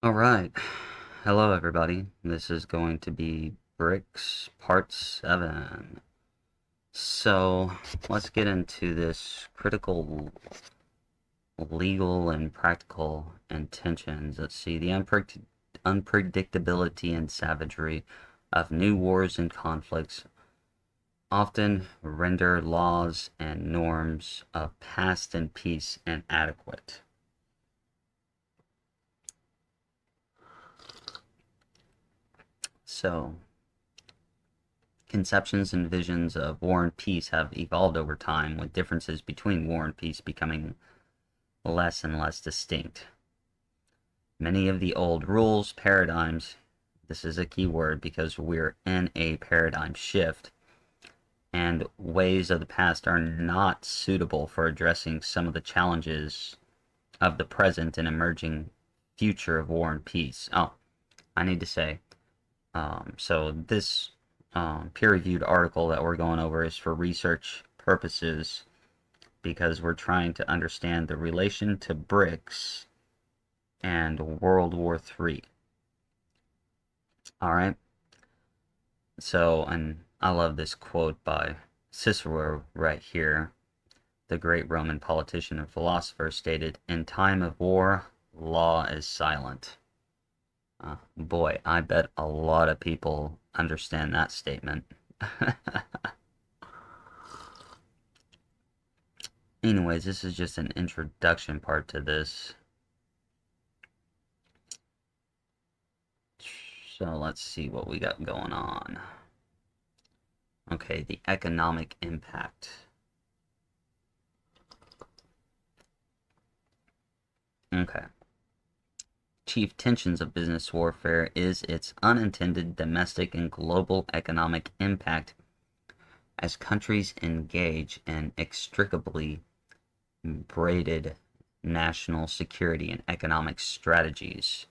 Alright, hello everybody. This is going to be Brics Part 7. So, let's get into this critical legal and practical intentions. Let's see, the unpredictability and savagery of new wars and conflicts often render laws and norms of past and peace inadequate. So, conceptions and visions of war and peace have evolved over time, with differences between war and peace becoming less and less distinct. Many of the old rules, paradigms, this is a key word because we're in a paradigm shift, and ways of the past are not suitable for addressing some of the challenges of the present and emerging future of war and peace. Oh, I need to say, so this peer-reviewed article that we're going over is for research purposes because we're trying to understand the relation to Brics and World War III. All right. So, and I love this quote by Cicero right here. The great Roman politician and philosopher stated, "In time of war, law is silent." Boy, I bet a lot of people understand that statement. Anyways, this is just an introduction part to this. So let's see what we got going on. Okay, the economic impact. Okay. Chief tensions of business warfare is its unintended domestic and global economic impact as countries engage in inextricably braided national security and economic strategies.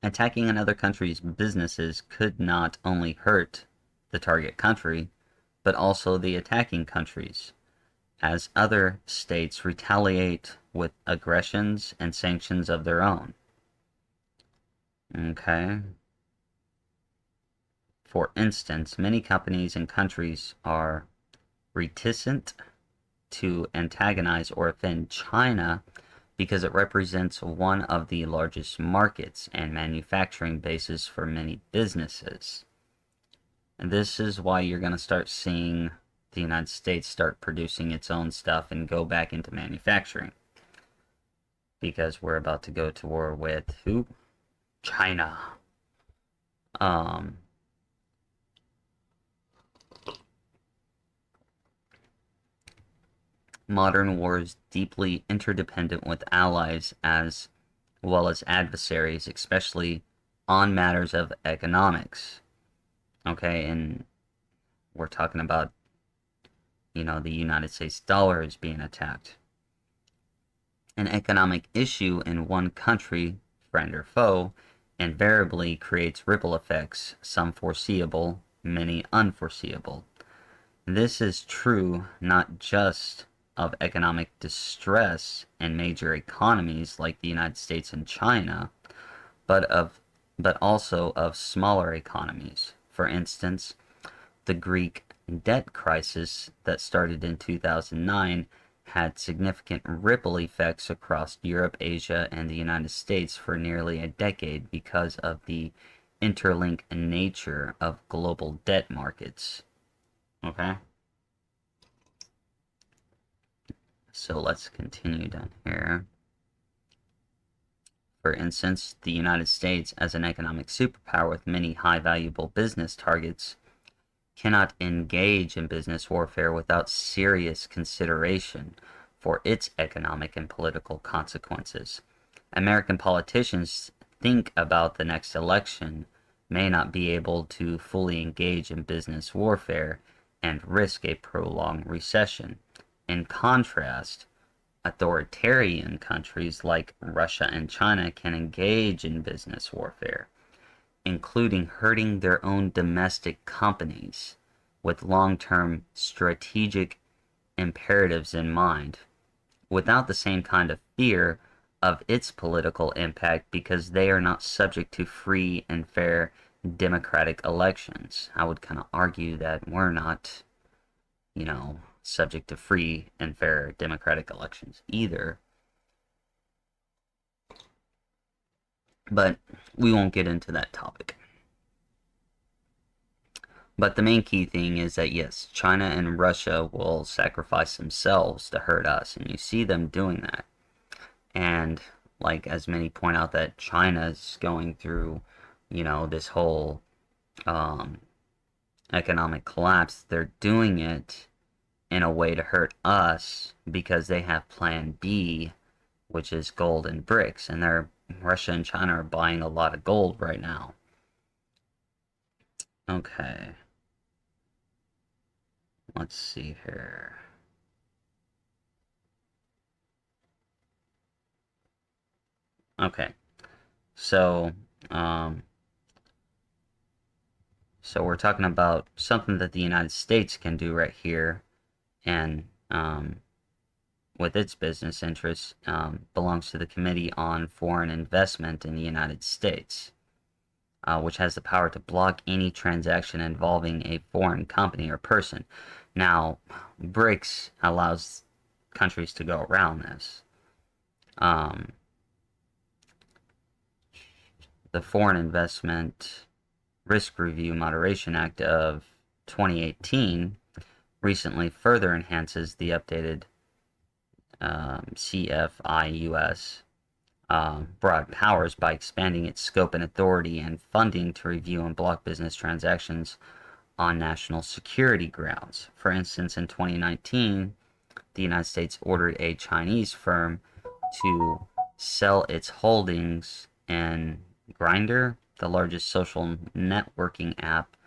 Attacking another country's businesses could not only hurt the target country, but also the attacking countries, as other states retaliate with aggressions and sanctions of their own. Okay. For instance, many companies and countries are reticent to antagonize or offend China because it represents one of the largest markets and manufacturing bases for many businesses. And this is why you're going to start seeing the United States start producing its own stuff and go back into manufacturing. Because we're about to go to war with who? China. Modern war is deeply interdependent with allies as well as adversaries, especially on matters of economics. Okay, and we're talking about, the United States dollar is being attacked. An economic issue in one country, friend or foe, invariably creates ripple effects, some foreseeable, many unforeseeable. This is true not just of economic distress in major economies like the United States and China, but also of smaller economies. For instance, the Greek debt crisis that started in 2009 had significant ripple effects across Europe, Asia, and the United States for nearly a decade because of the interlinked nature of global debt markets. Okay? So let's continue down here. For instance, the United States, as an economic superpower with many high valuable business targets, cannot engage in business warfare without serious consideration for its economic and political consequences. American politicians think about the next election may not be able to fully engage in business warfare and risk a prolonged recession. In contrast, authoritarian countries like Russia and China can engage in business warfare, including hurting their own domestic companies with long-term strategic imperatives in mind. Without the same kind of fear, of its political impact because they are not subject to free and fair democratic elections. I would kind of argue that we're not, subject to free and fair democratic elections either. But we won't get into that topic. But the main key thing is that yes, China and Russia will sacrifice themselves to hurt us, and you see them doing that. And like as many point out that China's going through, this whole um, economic collapse, they're doing it in a way to hurt us because they have Plan B, which is gold and Brics, and Russia and China are buying a lot of gold right now. Okay, let's see here. Okay, so um, so we're talking about something that the United States can do right here, and with its business interests, belongs to the Committee on Foreign Investment in the United States, which has the power to block any transaction involving a foreign company or person. Now, BRICS allows countries to go around this. Um, the Foreign Investment Risk Review Moderation Act of 2018 recently further enhances the updated CFIUS broad powers by expanding its scope and authority and funding to review and block business transactions on national security grounds. For instance, in 2019, the United States ordered a Chinese firm to sell its holdings in Grindr, the largest social networking app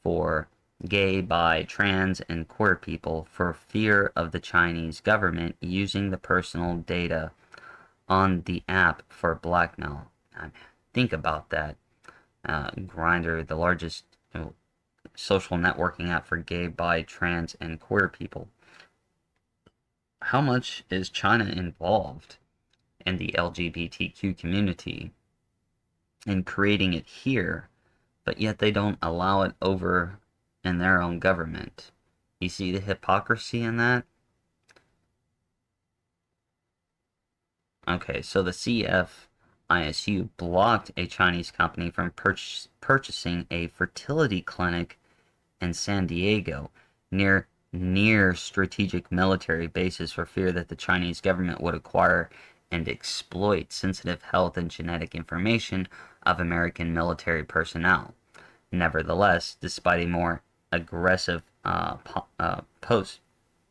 for gay, bi, trans, and queer people, for fear of the Chinese government using the personal data on the app for blackmail. Think about that. Grindr, the largest social networking app for gay, bi, trans, and queer people. How much is China involved in the LGBTQ community in creating it here, but yet they don't allow it over in their own government? You see the hypocrisy in that? Okay, so the CFISU blocked a Chinese company from purchasing a fertility clinic in San Diego near strategic military bases for fear that the Chinese government would acquire and exploit sensitive health and genetic information of American military personnel. Nevertheless, despite a more aggressive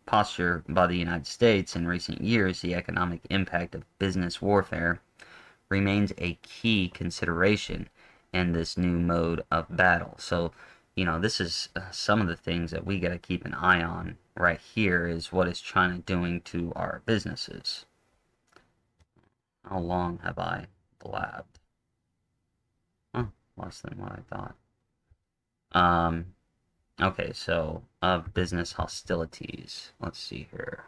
posture by the United States in recent years, the economic impact of business warfare remains a key consideration in this new mode of battle. So, this is some of the things that we got to keep an eye on right here is what is China doing to our businesses. How long have I blabbed? Oh, less than what I thought. Okay, so business hostilities. Let's see here.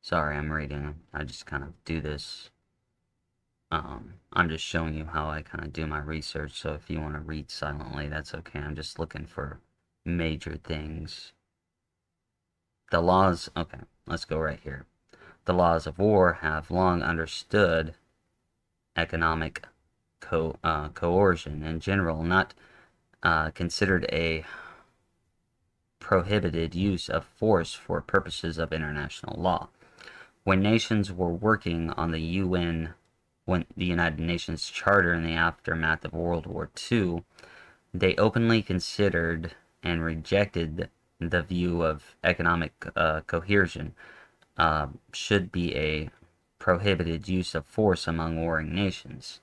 Sorry, I'm reading. I just kind of do this. I'm just showing you how I kind of do my research, so if you want to read silently, that's okay. I'm just looking for major things. The laws, okay, let's go right here. The laws of war have long understood economic coercion in general, not considered a prohibited use of force for purposes of international law. When nations were working on the United Nations Charter in the aftermath of World War II, they openly considered and rejected the view of economic coercion should be a prohibited use of force among warring nations.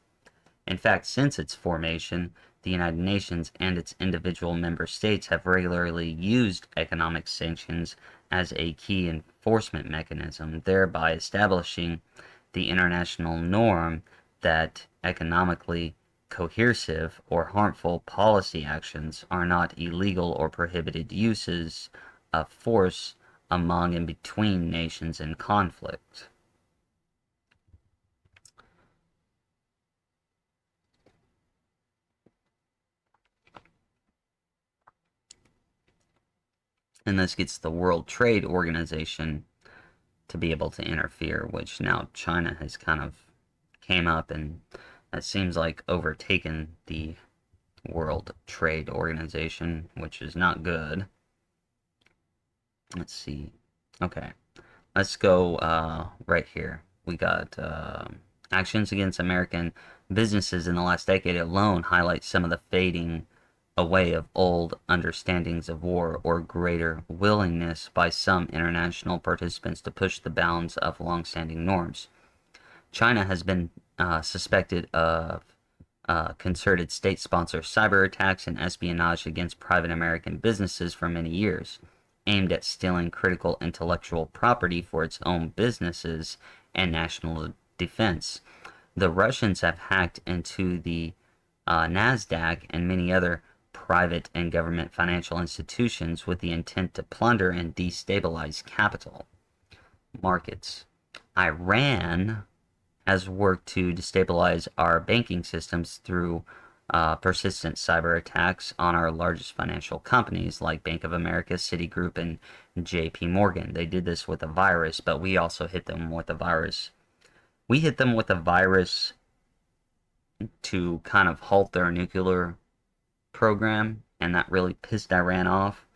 In fact, since its formation, the United Nations and its individual member states have regularly used economic sanctions as a key enforcement mechanism, thereby establishing the international norm that economically coercive or harmful policy actions are not illegal or prohibited uses of force among and between nations in conflict. And this gets the World Trade Organization to be able to interfere, which now China has kind of came up and it seems like overtaken the World Trade Organization, which is not good. Let's see. Okay, let's go right here. We got actions against American businesses in the last decade alone highlight some of the fading away of old understandings of war or greater willingness by some international participants to push the bounds of long-standing norms. China has been suspected of concerted state-sponsored cyber attacks and espionage against private American businesses for many years, aimed at stealing critical intellectual property for its own businesses and national defense. The Russians have hacked into the NASDAQ and many other private and government financial institutions with the intent to plunder and destabilize capital markets. Iran has worked to destabilize our banking systems through persistent cyber attacks on our largest financial companies like Bank of America, Citigroup, and JP Morgan. They did this with a virus, but we also hit them with a virus. We hit them with a virus to kind of halt their nuclear program, and that really pissed Iran off.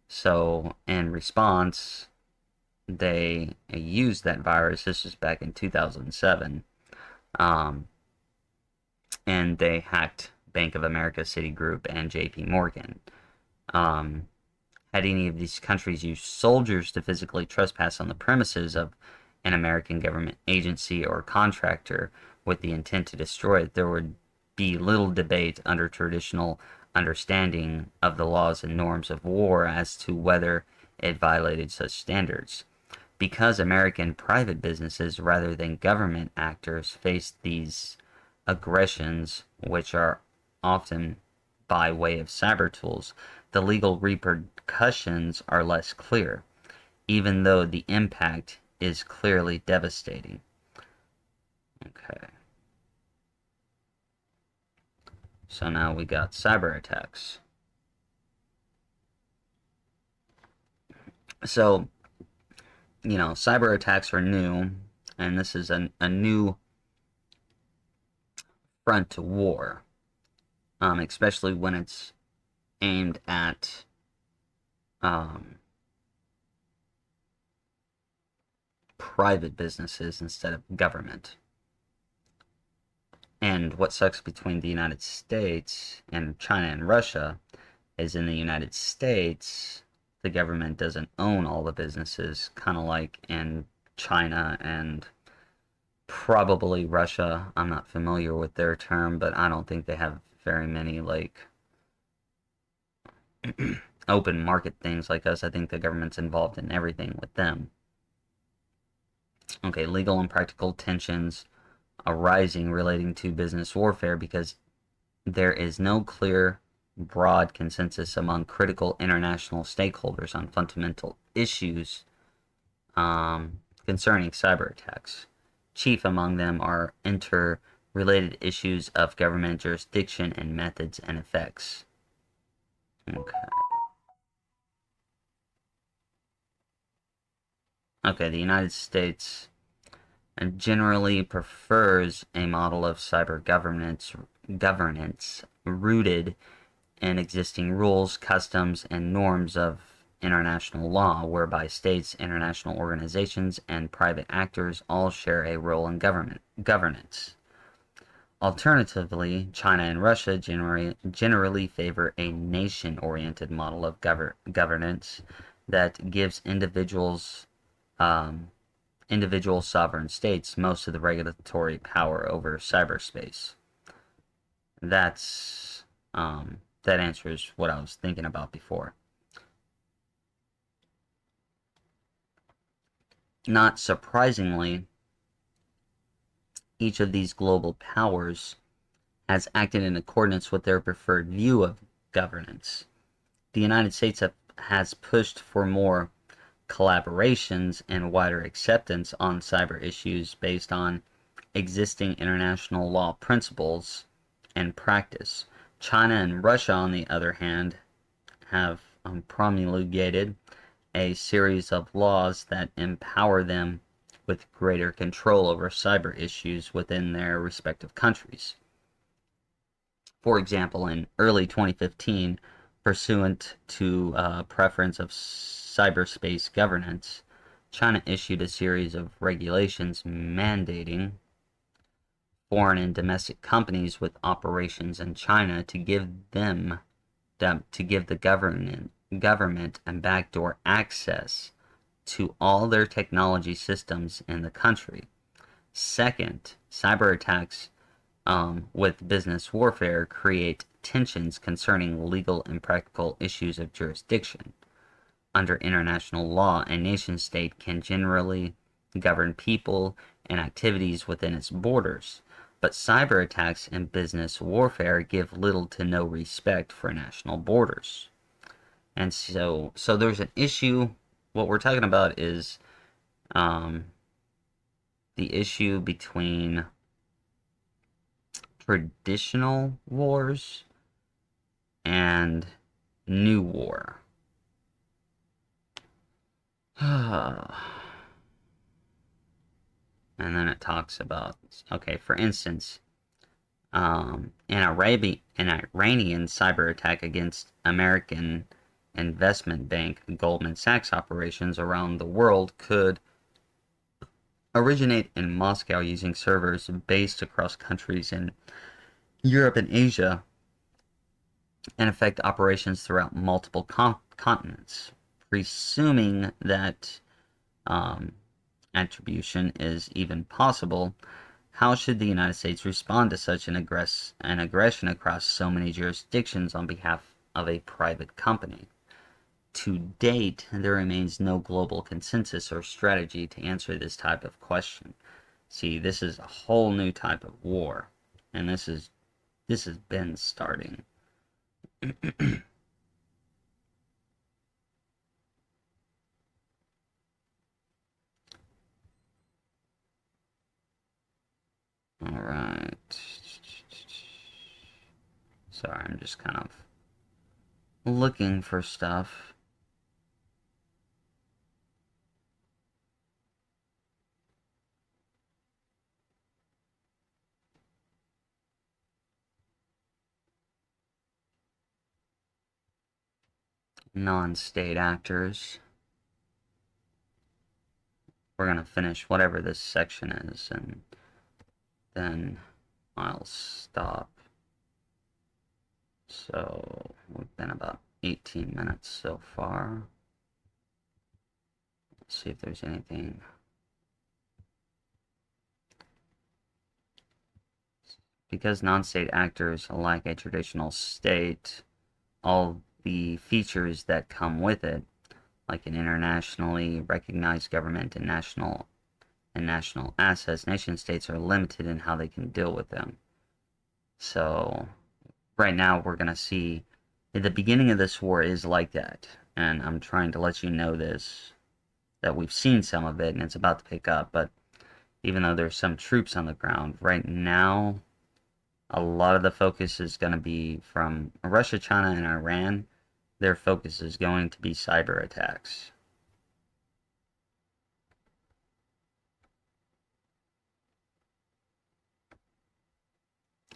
So, in response, they used that virus. This was back in 2007. And they hacked Bank of America, Citigroup, and JP Morgan. Had any of these countries used soldiers to physically trespass on the premises of an American government agency or contractor with the intent to destroy it, there would be little debate under traditional understanding of the laws and norms of war as to whether it violated such standards. Because American private businesses rather than government actors face these aggressions, which are often by way of cyber tools, the legal repercussions are less clear, even though the impact is clearly devastating. Okay. So now we got cyber attacks. So, cyber attacks are new, and this is a new front to war, especially when it's aimed at private businesses instead of government. And what sucks between the United States and China and Russia is in the United States, the government doesn't own all the businesses, kind of like in China and probably Russia. I'm not familiar with their term, but I don't think they have very many like open market things like us. I think the government's involved in everything with them. Okay, legal and practical tensions arising relating to business warfare because there is no clear, broad consensus among critical international stakeholders on fundamental issues concerning cyber attacks. Chief among them are interrelated issues of government jurisdiction and methods and effects. Okay, the United States generally prefers a model of cyber governance rooted in existing rules, customs, and norms of international law, whereby states, international organizations, and private actors all share a role in governance. Alternatively, China and Russia generally favor a nation-oriented model of governance that gives individual sovereign states most of the regulatory power over cyberspace. That's That answers what I was thinking about before. Not surprisingly, each of these global powers has acted in accordance with their preferred view of governance. The United States has pushed for more collaborations and wider acceptance on cyber issues based on existing international law principles and practice. China and Russia, on the other hand, have promulgated a series of laws that empower them with greater control over cyber issues within their respective countries. For example, in early 2015, pursuant to preference of cyberspace governance, China issued a series of regulations mandating foreign and domestic companies with operations in China to give the government and backdoor access to all their technology systems in the country. Second, cyber attacks with business warfare create tensions concerning legal and practical issues of jurisdiction. Under international law, a nation state can generally govern people and activities within its borders, but cyber attacks and business warfare give little to no respect for national borders. And so there's an issue. What we're talking about is um, the issue between traditional wars and new war. And then it talks about, okay, for instance, an Iranian cyber attack against American investment bank Goldman Sachs operations around the world could originate in Moscow using servers based across countries in Europe and Asia and affect operations throughout multiple continents. Presuming that um, attribution is even possible, how should the United States respond to such an aggression across so many jurisdictions on behalf of a private company? To date, there remains no global consensus or strategy to answer this type of question. See, this is a whole new type of war, and this has been starting. All right. Sorry, I'm just kind of looking for stuff. Non-state actors. We're going to finish whatever this section is, and then I'll stop. So we've been about 18 minutes so far. Let's see if there's anything. Because non-state actors lack a traditional state, all the features that come with it, like an internationally recognized government and national assets, nation states are limited in how they can deal with them. So right now we're going to see the beginning of this war is like that, and I'm trying to let you know this, that we've seen some of it and it's about to pick up. But even though there's some troops on the ground right now, a lot of the focus is going to be from Russia, China, and Iran. Their focus is going to be cyber attacks.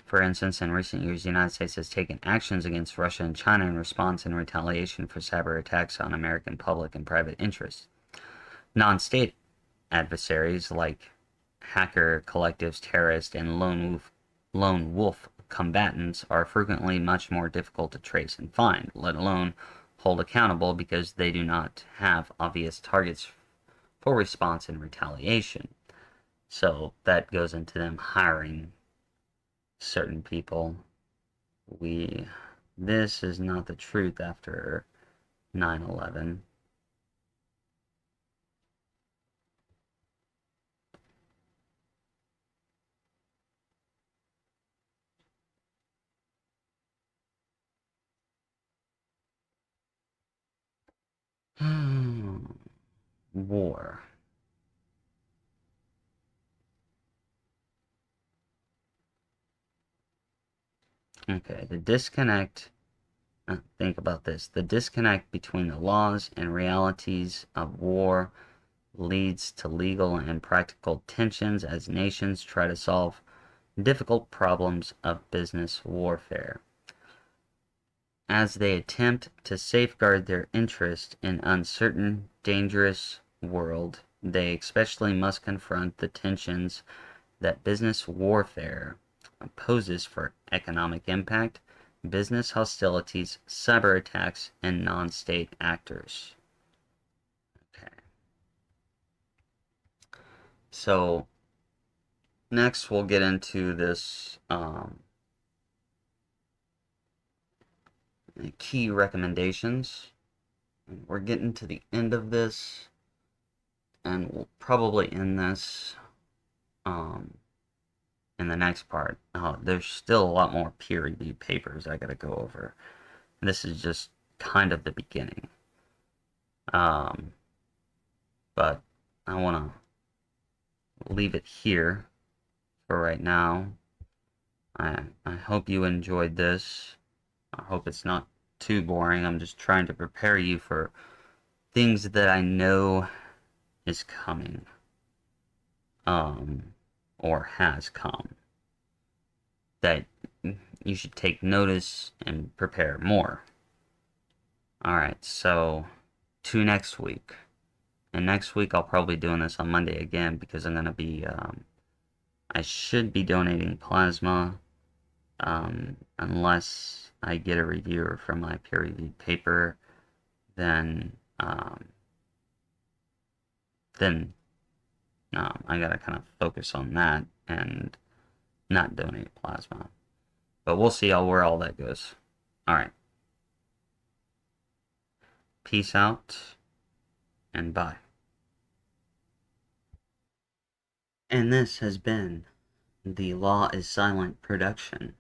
For instance, in recent years, the United States has taken actions against Russia and China in response and retaliation for cyber attacks on American public and private interests. Non-state adversaries like hacker collectives, terrorists, and lone wolf combatants are frequently much more difficult to trace and find, let alone hold accountable, because they do not have obvious targets for response and retaliation. So that goes into them hiring certain people we this is not the truth after 9/11. War. Okay, the disconnect. Think about this. The disconnect between the laws and realities of war leads to legal and practical tensions as nations try to solve difficult problems of business warfare. As they attempt to safeguard their interest in uncertain, dangerous world, they especially must confront the tensions that business warfare poses for economic impact, business hostilities, cyber attacks, and non-state actors. Okay. So next we'll get into this key recommendations. We're getting to the end of this, and we'll probably end this um, in the next part. There's still a lot more peer-reviewed papers I gotta go over. This is just kind of the beginning. Um, but I want to leave it here for right now. I hope you enjoyed this. I hope it's not too boring. I'm just trying to prepare you for things that I know is coming, or has come, that you should take notice and prepare more. Alright, so to next week. And next week I'll probably be doing this on Monday again because I'm going to be, I should be donating plasma, unless I get a reviewer from my peer-reviewed paper, then, then I gotta kind of focus on that and not donate plasma. But we'll see where all that goes. Alright. Peace out and bye. And this has been the Law is Silent production.